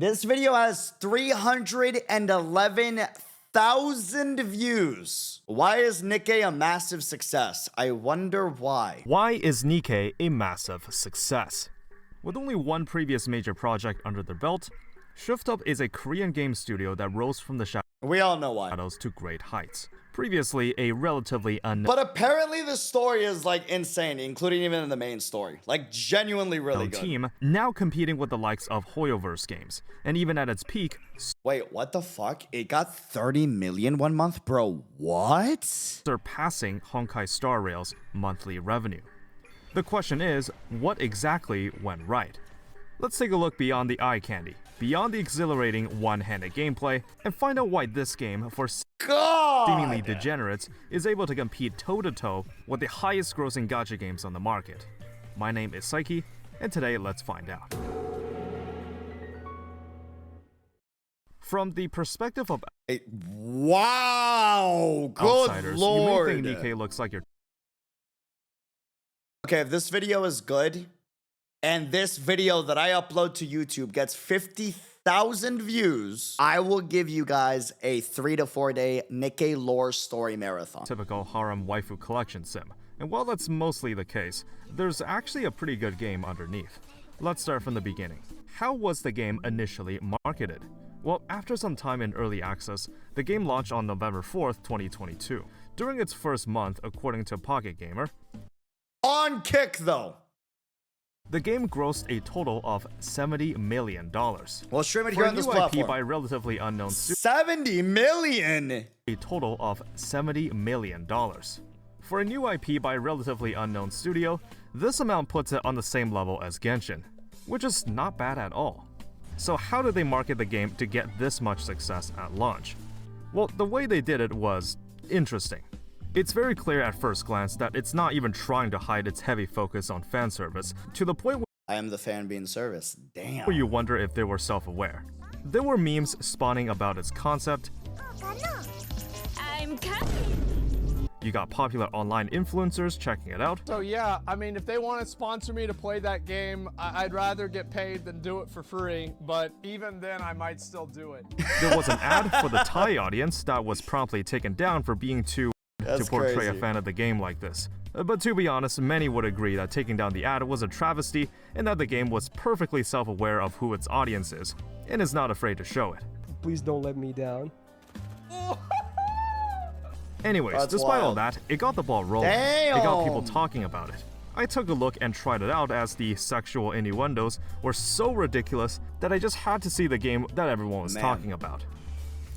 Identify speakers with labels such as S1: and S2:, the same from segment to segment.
S1: This video has 311,000 views. Why is Nikke a massive success? I wonder why.
S2: Why is Nikke a massive success? With only one previous major project under their belt, Shift Up is a Korean game studio that rose from the
S1: We all know why.
S2: shadows to great heights. Previously a relatively unknown
S1: But apparently the story is like insane, including even in the main story. Like genuinely really good.
S2: team, now competing with the likes of Hoyoverse games, and even at its peak,
S1: Wait, what the fuck? It got 30 million one month? Bro, what?
S2: surpassing Honkai Star Rail's monthly revenue. The question is, what exactly went right? Let's take a look beyond the eye candy, beyond the exhilarating one-handed gameplay, and find out why this game, for seemingly
S1: God!
S2: degenerates, is able to compete toe-to-toe with the highest-grossing gacha games on the market. My name is Psyche, and today let's find out. From the perspective of
S1: Wow! Good
S2: outsiders,
S1: lord!
S2: you may think Nikke looks like your
S1: Okay, if this video is good, and this video that I upload to YouTube gets 50,000 views, I will give you guys a 3 to 4 day Nikke lore story marathon.
S2: typical harem waifu collection sim. And while that's mostly the case, there's actually a pretty good game underneath. Let's start from the beginning. How was the game initially marketed? Well, after some time in early access, the game launched on November 4th, 2022. During its first month, according to Pocket Gamer,
S1: On kick though.
S2: the game grossed a total of $70 million.
S1: We'll stream it
S2: For
S1: here
S2: a
S1: on this
S2: new IP
S1: platform.
S2: by relatively unknown studio,
S1: 70 million!
S2: a total of $70 million. For a new IP by a relatively unknown studio, this amount puts it on the same level as Genshin, which is not bad at all. So how did they market the game to get this much success at launch? Well, the way they did it was interesting. It's very clear at first glance that it's not even trying to hide its heavy focus on fan service, to the point
S1: I am the fan being service. Damn.
S2: where you wonder if they were self-aware. There were memes spawning about its concept,
S3: I'm coming.
S2: you got popular online influencers checking it out,
S4: So yeah, I mean, if they want to sponsor me to play that game, I'd rather get paid than do it for free, but even then I might still do it.
S2: there was an ad for the Thai audience that was promptly taken down for being too
S1: That's
S2: to portray
S1: crazy.
S2: a fan of the game like this. But to be honest, many would agree that taking down the ad was a travesty and that the game was perfectly self-aware of who its audience is, and is not afraid to show it.
S5: Please don't let me down.
S2: Anyways,
S1: That's
S2: despite all
S1: wild.
S2: that, it got the ball rolling. It got people
S1: Damn.
S2: talking about it. I took a look and tried it out as the sexual innuendos were so ridiculous that I just had to see the game that everyone was
S1: Man.
S2: talking about.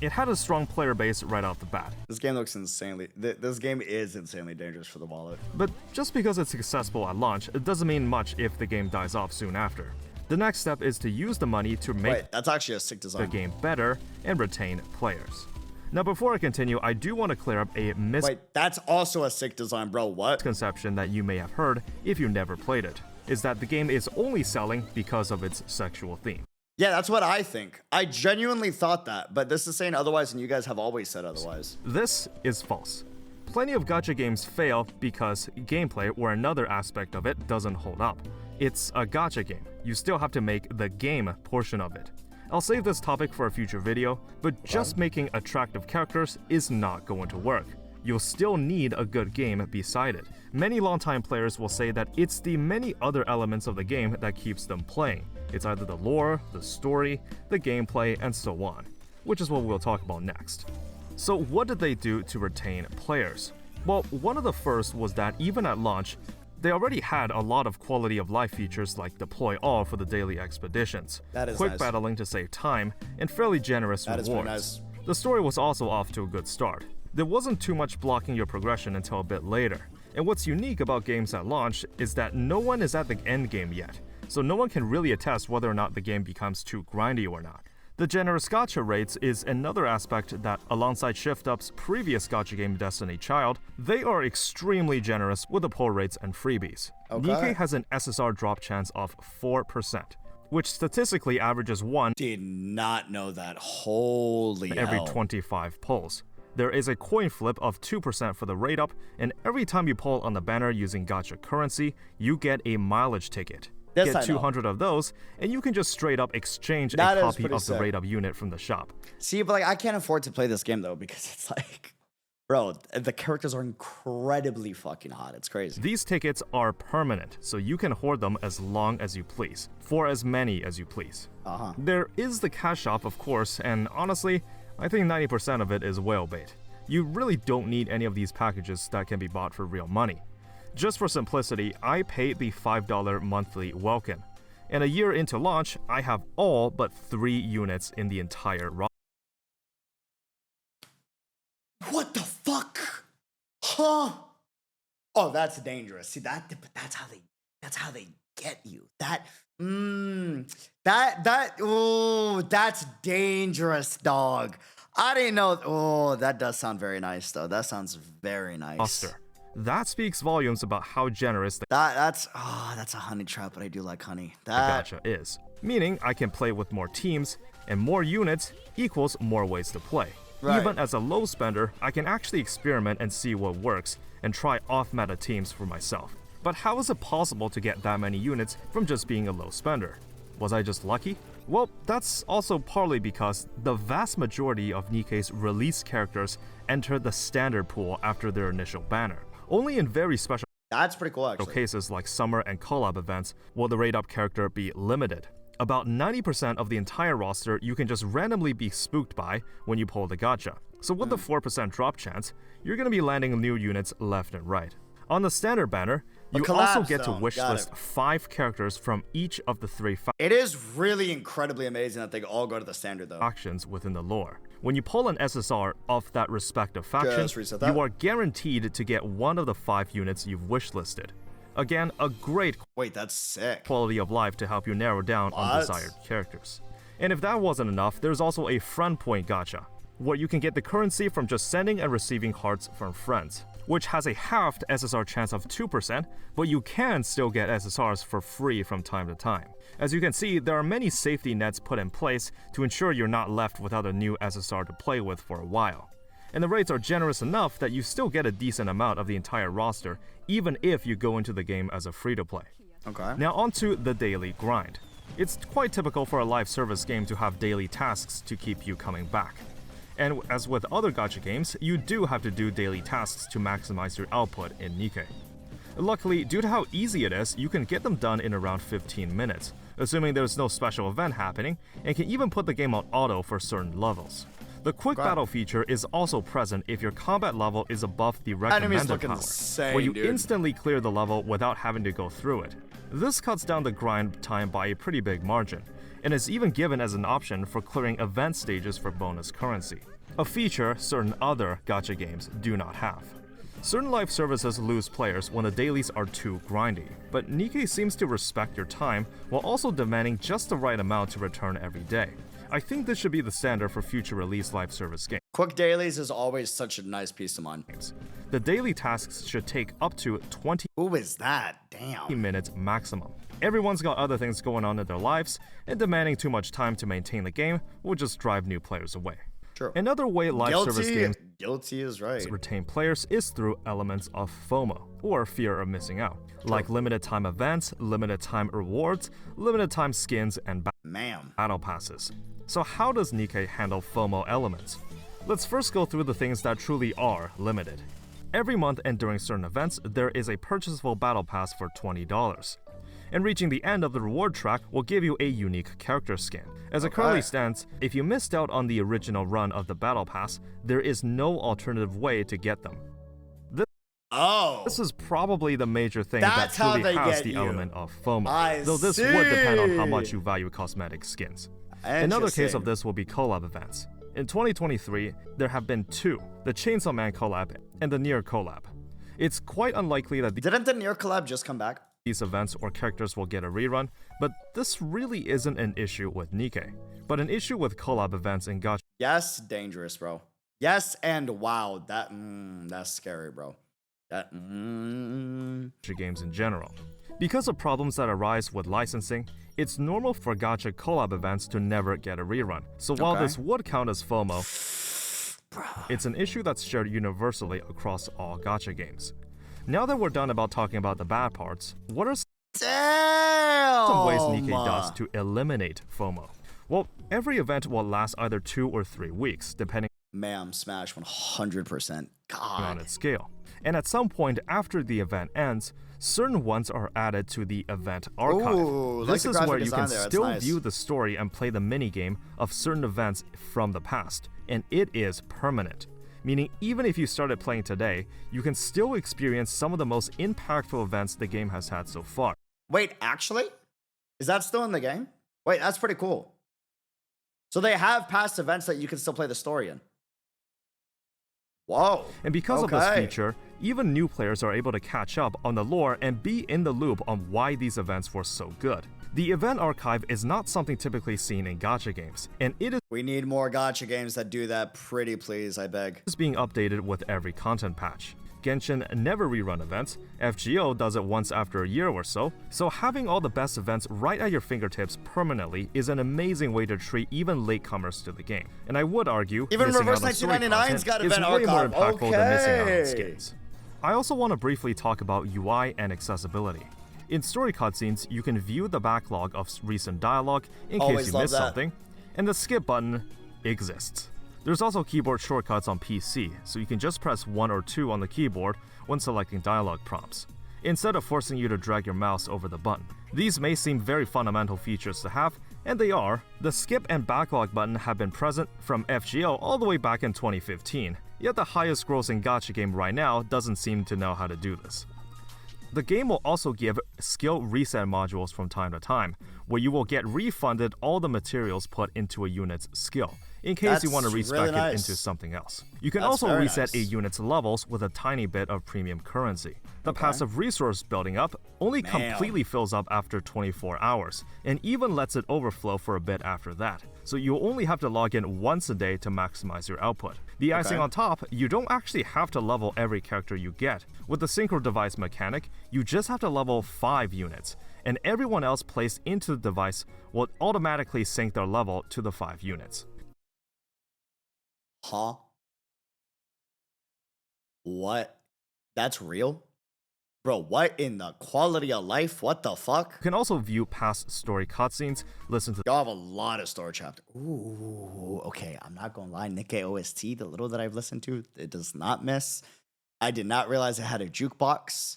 S2: It had a strong player base right off the bat.
S1: This game looks insanely. This game is insanely dangerous for the wallet.
S2: But just because it's successful at launch, it doesn't mean much if the game dies off soon after. The next step is to use the money to make
S1: Wait, that's actually a sick
S2: the
S1: design.
S2: game better and retain players. Now before I continue, I do want to clear up a
S1: Wait, that's also a sick design, bro. What?
S2: misconception that you may have heard if you never played it, is that the game is only selling because of its sexual theme.
S1: Yeah, that's what I think. I genuinely thought that, but this is saying otherwise, and you guys have always said otherwise.
S2: This is false. Plenty of gacha games fail because gameplay or another aspect of it doesn't hold up. It's a gacha game. You still have to make the game portion of it. I'll save this topic for a future video, but just making attractive characters is not going to work. You'll still need a good game beside it. Many longtime players will say that it's the many other elements of the game that keeps them playing. It's either the lore, the story, the gameplay, and so on, which is what we'll talk about next. So what did they do to retain players? Well, one of the first was that even at launch, they already had a lot of quality of life features like deploy all for the daily expeditions,
S1: That is
S2: quick
S1: nice.
S2: battling to save time, and fairly generous
S1: That is very
S2: rewards.
S1: nice.
S2: The story was also off to a good start. There wasn't too much blocking your progression until a bit later. And what's unique about games at launch is that no one is at the end game yet, so no one can really attest whether or not the game becomes too grindy or not. The generous gacha rates is another aspect that, alongside Shift Up's previous gacha game Destiny Child, they are extremely generous with the pull rates and freebies.
S1: Okay.
S2: Nikke has an SSR drop chance of 4%, which statistically averages 1
S1: Did not know that. Holy
S2: every
S1: hell.
S2: 25 pulls. There is a coin flip of 2% for the rate up, and every time you pull on the banner using gacha currency, you get a mileage ticket.
S1: This
S2: Get
S1: I know.
S2: 200 of those, and you can just straight up exchange
S1: That
S2: a
S1: is
S2: copy
S1: pretty
S2: of the
S1: sick.
S2: rate up unit from the shop.
S1: See, but like I can't afford to play this game though because it's like, bro, the characters are incredibly fucking hot. It's crazy.
S2: These tickets are permanent, so you can hoard them as long as you please, for as many as you please. There is the cash shop, of course, and honestly, I think 90% of it is whale bait. You really don't need any of these packages that can be bought for real money. Just for simplicity, I paid the $5 monthly welcome. And a year into launch, I have all but 3 units in the entire roster.
S1: What the fuck? Huh? Oh, that's dangerous. See that? But that's how they get you. Oh, that's dangerous, dog. I didn't know. Oh, that does sound very nice, though. That sounds very nice.
S2: That speaks volumes about how generous the
S1: That's a honey trap, but I do like honey. That
S2: gacha is. Meaning, I can play with more teams, and more units equals more ways to play.
S1: Right.
S2: Even as a low spender, I can actually experiment and see what works, and try off-meta teams for myself. But how is it possible to get that many units from just being a low spender? Was I just lucky? Well, that's also partly because the vast majority of Nikke's release characters enter the standard pool after their initial banner. Only in very special
S1: That's pretty cool, actually.
S2: cases like summer and collab events will the rate up character be limited. About 90% of the entire roster you can just randomly be spooked by when you pull the gacha. So with the 4% drop chance, you're going to be landing new units left and right. On the standard banner, you also
S1: collab
S2: get to
S1: zone, got it.
S2: wishlist 5 characters from each of the 3
S1: It is really incredibly amazing that they all go to the standard, though.
S2: factions within the lore. When you pull an SSR of that respective faction,
S1: Just reset that.
S2: you are guaranteed to get one of the 5 units you've wishlisted. Again, a great
S1: Wait, that's sick.
S2: quality of life to help you narrow down
S1: What?
S2: undesired characters. And if that wasn't enough, there's also a friend point gacha, where you can get the currency from just sending and receiving hearts from friends, which has a halved SSR chance of 2%, but you can still get SSRs for free from time to time. As you can see, there are many safety nets put in place to ensure you're not left without a new SSR to play with for a while. And the rates are generous enough that you still get a decent amount of the entire roster, even if you go into the game as a free-to-play.
S1: Okay.
S2: Now onto the daily grind. It's quite typical for a live service game to have daily tasks to keep you coming back. And as with other gacha games, you do have to do daily tasks to maximize your output in Nikke. Luckily, due to how easy it is, you can get them done in around 15 minutes, assuming there's no special event happening, and can even put the game on auto for certain levels. The quick battle feature is also present if your combat level is above the recommended
S1: looking
S2: power,
S1: insane,
S2: where you
S1: dude.
S2: instantly clear the level without having to go through it. This cuts down the grind time by a pretty big margin, and is even given as an option for clearing event stages for bonus currency, a feature certain other gacha games do not have. Certain live services lose players when the dailies are too grindy, but Nikke seems to respect your time while also demanding just the right amount to return every day. I think this should be the standard for future release live service games.
S1: Quick dailies is always such a nice piece of mind.
S2: The daily tasks should take up to 20
S1: Who is that? Damn.
S2: minutes maximum. Everyone's got other things going on in their lives, and demanding too much time to maintain the game will just drive new players away.
S1: True.
S2: Another way live service games
S1: Guilty is right.
S2: retain players is through elements of FOMO, or fear of missing out, like limited time events, limited time rewards, limited time skins, and
S1: Ma'am.
S2: battle passes. So how does Nikke handle FOMO elements? Let's first go through the things that truly are limited. Every month and during certain events, there is a purchasable battle pass for $20. And reaching the end of the reward track will give you a unique character skin. As it currently stands, if you missed out on the original run of the battle pass, there is no alternative way to get them. This is probably the major thing
S1: That's
S2: that
S1: how
S2: truly
S1: they
S2: has
S1: get
S2: the
S1: you.
S2: element of FOMO,
S1: I
S2: though this would depend on how
S1: see.
S2: much you value cosmetic skins. Another case of
S1: Interesting.
S2: this will be collab events. In 2023, there have been 2, the Chainsaw Man collab and the Nier collab. It's quite unlikely that
S1: Didn't the Nier collab just come back?
S2: these events or characters will get a rerun, but this really isn't an issue with Nikke, but an issue with collab events in gacha
S1: Yes, dangerous, bro. Yes, and wow, that's scary, bro.
S2: games in general. Because of problems that arise with licensing, it's normal for gacha collab events to never get a rerun. So while
S1: Okay.
S2: this would count as FOMO, it's an issue that's shared universally across all gacha games. Now that we're done about talking about the bad parts, what are
S1: Damn!
S2: Some ways Nikke does to eliminate FOMO. Well, every event will last either 2 or 3 weeks, depending
S1: Ma'am, smash 100%.
S2: on
S1: God.
S2: its scale. And at some point after the event ends, certain ones are added to the event archive.
S1: Ooh, like
S2: this
S1: the
S2: is
S1: graphic
S2: where you
S1: design
S2: can
S1: there, that's
S2: still
S1: nice.
S2: view the story and play the minigame of certain events from the past, and it is permanent. Meaning, even if you started playing today, you can still experience some of the most impactful events the game has had so far.
S1: Wait, actually? Is that still in the game? Wait, that's pretty cool. So they have past events that you can still play the story in. Whoa.
S2: And because of this
S1: Okay.
S2: feature, even new players are able to catch up on the lore and be in the loop on why these events were so good. The event archive is not something typically seen in gacha games, and it
S1: We need more gacha games that do that, pretty please, I beg.
S2: is being updated with every content patch. Genshin never rerun events, FGO does it once after a year or so, so having all the best events right at your fingertips permanently is an amazing way to treat even latecomers to the game. And I would argue,
S1: Even
S2: missing
S1: Reverse
S2: out on story
S1: 1999's
S2: content
S1: got
S2: is
S1: event
S2: way more
S1: archive.
S2: impactful than missing out on
S1: Okay.
S2: skins. I also want to briefly talk about UI and accessibility. In story cutscenes, you can view the backlog of recent dialogue in
S1: Always
S2: case you
S1: love
S2: missed
S1: that.
S2: something, and the skip button exists. There's also keyboard shortcuts on PC, so you can just press 1 or 2 on the keyboard when selecting dialogue prompts, instead of forcing you to drag your mouse over the button. These may seem very fundamental features to have, and they are. The skip and backlog button have been present from FGO all the way back in 2015, yet the highest grossing gacha game right now doesn't seem to know how to do this. The game will also give skill reset modules from time to time, where you will get refunded all the materials put into a unit's skill, in case you want to
S1: That's
S2: respec
S1: really
S2: it
S1: nice.
S2: into something else. You can
S1: That's
S2: also
S1: very
S2: reset a
S1: nice.
S2: unit's levels with a tiny bit of premium currency. The passive resource building up only
S1: Man.
S2: completely fills up after 24 hours, and even lets it overflow for a bit after that, so you only have to log in once a day to maximize your output. The icing on top, you don't actually have to level every character you get. With the synchro device mechanic, you just have to level 5 units, and everyone else placed into the device will automatically sync their level to the 5 units.
S1: Huh? What? That's real? Bro, what in the quality of life? What the fuck?
S2: You can also view past story cutscenes, listen to
S1: Y'all have a lot of story chapters. Ooh, okay. I'm not gonna lie. Nikke OST, the little that I've listened to, it does not miss. I did not realize it had a jukebox.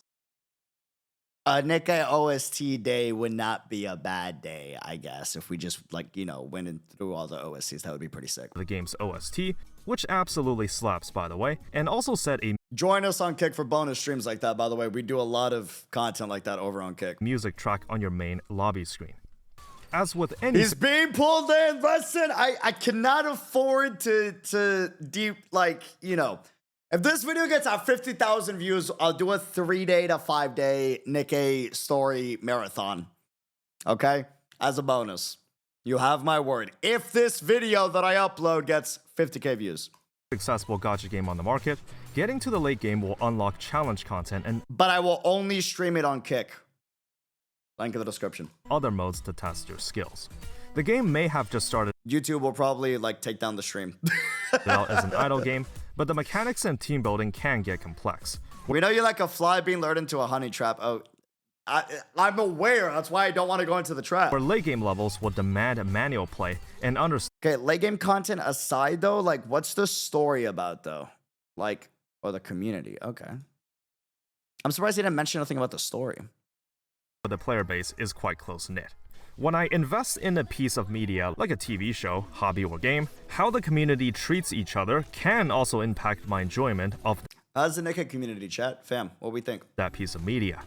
S1: A Nikke OST day would not be a bad day, I guess. If we just, like, went in through all the OSTs, that would be pretty sick.
S2: the game's OST, which absolutely slaps by the way, and also set a
S1: Join us on Kick for bonus streams like that, by the way. We do a lot of content like that over on Kick.
S2: music track on your main lobby screen. As with any
S1: He's being pulled in. Listen, I cannot afford to deep, if this video gets out 50,000 views, I'll do a 3-day to 5-day Nikke story marathon. Okay? As a bonus. You have my word. If this video that I upload gets 50K views.
S2: accessible gacha game on the market, getting to the late game will unlock challenge content and
S1: But I will only stream it on Kick. Link in the description.
S2: other modes to test your skills. The game may have just started
S1: YouTube will probably, take down the stream.
S2: out as an idle game, but the mechanics and team building can get complex.
S1: We know you like a fly being lured into a honey trap. Oh, I'm aware. That's why I don't want to go into the trap.
S2: Where late game levels will demand manual play and understand
S1: Okay, late game content aside, though, what's the story about, though? Or the community. Okay. I'm surprised he didn't mention anything about the story.
S2: the player base is quite close-knit. When I invest in a piece of media like a TV show, hobby, or game, how the community treats each other can also impact my enjoyment of
S1: How's the Nikke community chat? Fam, what we think?
S2: that piece of media.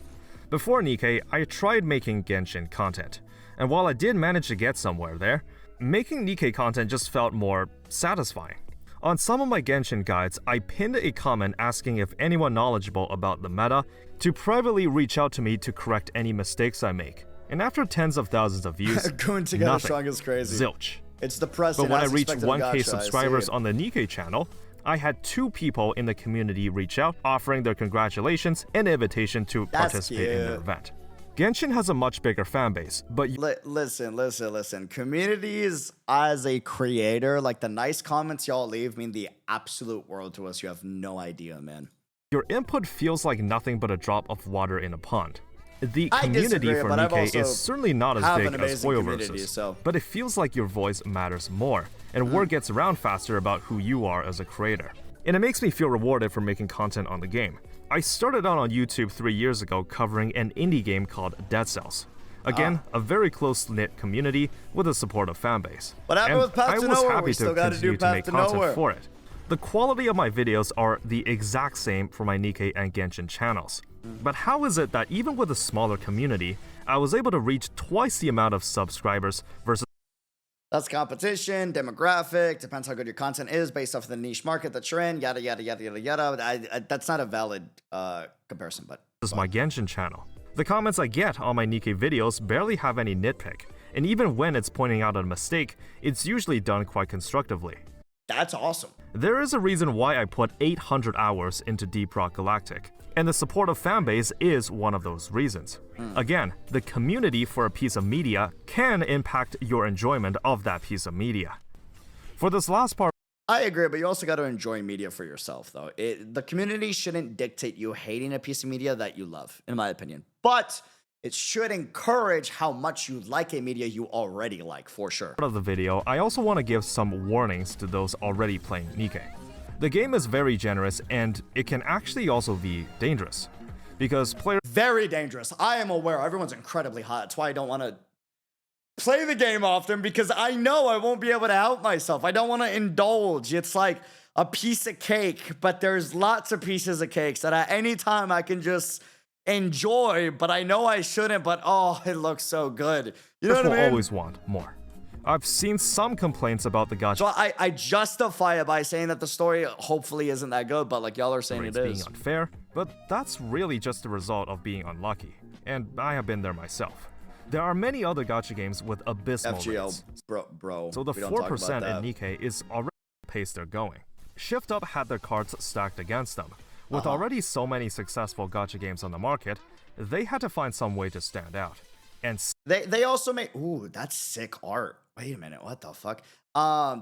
S2: Before Nikke, I tried making Genshin content, and while I did manage to get somewhere there, making Nikke content just felt more satisfying. On some of my Genshin guides, I pinned a comment asking if anyone knowledgeable about the meta to privately reach out to me to correct any mistakes I make. And after tens of thousands of views,
S1: Going together
S2: nothing.
S1: strong is crazy.
S2: Zilch.
S1: It's depressing.
S2: But when I
S1: as
S2: reached
S1: expected of
S2: 1K
S1: gacha, I
S2: subscribers
S1: see.
S2: on the Nikke channel, I had 2 people in the community reach out, offering their congratulations and invitation to
S1: That's
S2: participate in their
S1: cute.
S2: event. Genshin has a much bigger fan base, but
S1: Listen. Communities as a creator, the nice comments y'all leave mean the absolute world to us. You have no idea, man.
S2: your input feels like nothing but a drop of water in a pond. The
S1: I
S2: community
S1: disagree,
S2: for
S1: but I've
S2: Nikke
S1: also
S2: is certainly not as
S1: have
S2: big
S1: an
S2: as
S1: amazing community,
S2: Hoyoverse's,
S1: so-
S2: but it feels like your voice matters more, and word gets around faster about who you are as a creator. And it makes me feel rewarded for making content on the game. I started out on YouTube 3 years ago covering an indie game called Dead Cells. Again, a very close-knit community with a supportive fanbase.
S1: What happened
S2: And
S1: with Path
S2: I
S1: to
S2: was
S1: Nowhere?
S2: happy
S1: We
S2: to
S1: still gotta
S2: continue
S1: do
S2: to
S1: Path
S2: make
S1: to
S2: content
S1: Nowhere.
S2: for it. The quality of my videos are the exact same for my Nikke and Genshin channels. But how is it that even with a smaller community, I was able to reach twice the amount of subscribers versus
S1: That's competition, demographic, depends how good your content is based off of the niche market that you're in, yada, yada, yada, yada, yada. That's not a valid comparison, but...
S2: my Genshin channel? The comments I get on my Nikke videos barely have any nitpick, and even when it's pointing out a mistake, it's usually done quite constructively.
S1: That's awesome.
S2: There is a reason why I put 800 hours into Deep Rock Galactic, and the supportive fanbase is one of those reasons. Again, the community for a piece of media can impact your enjoyment of that piece of media. For this last part,
S1: I agree, but you also got to enjoy media for yourself, though. The community shouldn't dictate you hating a piece of media that you love, in my opinion. But it should encourage how much you like a media you already like, for sure.
S2: of the video, I also want to give some warnings to those already playing Nikke. The game is very generous, and it can actually also be dangerous, because players
S1: Very dangerous. I am aware. Everyone's incredibly hot. That's why I don't want to play the game often, because I know I won't be able to help myself. I don't want to indulge. It's like a piece of cake, but there's lots of pieces of cakes that at any time I can just enjoy, but I know I shouldn't, but oh, it looks so good. You know what I
S2: will
S1: mean?
S2: always want more. I've seen some complaints about the gacha
S1: So I justify it by saying that the story hopefully isn't that good, but like y'all are saying it
S2: rates
S1: is.
S2: being unfair, but that's really just the result of being unlucky, and I have been there myself. There are many other gacha games with abysmal
S1: FGO,
S2: rates,
S1: bro.
S2: so the
S1: we don't talk
S2: 4%
S1: about
S2: in
S1: that.
S2: Nikke is already the pace they're going. Shift Up had their cards stacked against them. With
S1: Uh-huh.
S2: already so many successful gacha games on the market, they had to find some way to stand out. And
S1: They also made, ooh, that's sick art. Wait a minute, what the fuck?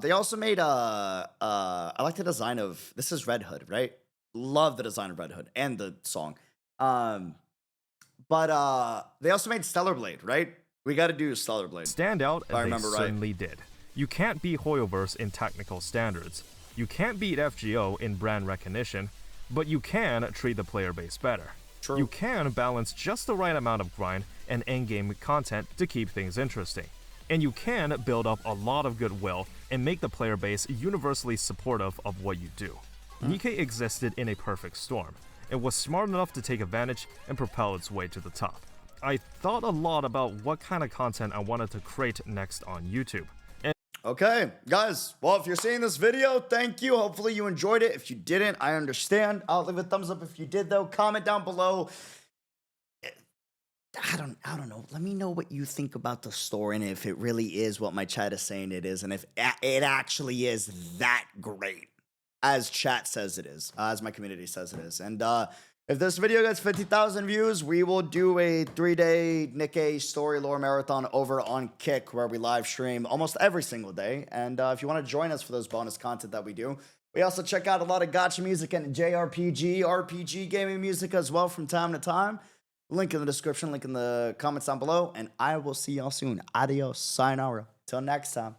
S1: They also made I like the design of, this is Red Hood, right? Love the design of Red Hood and the song. But they also made Stellar Blade, right? We got to do Stellar Blade.
S2: stand out,
S1: I
S2: they
S1: remember right.
S2: certainly did. You can't beat Hoyoverse in technical standards. You can't beat FGO in brand recognition, but you can treat the player base better.
S1: True.
S2: You can balance just the right amount of grind and endgame content to keep things interesting. And you can build up a lot of goodwill and make the player base universally supportive of what you do. Nikke existed in a perfect storm, and was smart enough to take advantage and propel its way to the top. I thought a lot about what kind of content I wanted to create next on YouTube.
S1: Okay, guys, well, if you're seeing this video, thank you. Hopefully you enjoyed it. If you didn't, I understand. I'll leave a thumbs up if you did, though. Comment down below. I don't know. Let me know what you think about the story and if it really is what my chat is saying it is, and if it actually is that great as chat says it is, as my community says it is. And if this video gets 50,000 views, we will do a 3-day Nikke story lore marathon over on Kick, where we live stream almost every single day. And if you want to join us for those bonus content that we do, we also check out a lot of gacha music and JRPG, RPG gaming music as well from time to time. Link in the description, link in the comments down below, and I will see y'all soon. Adios, sayonara. Till next time.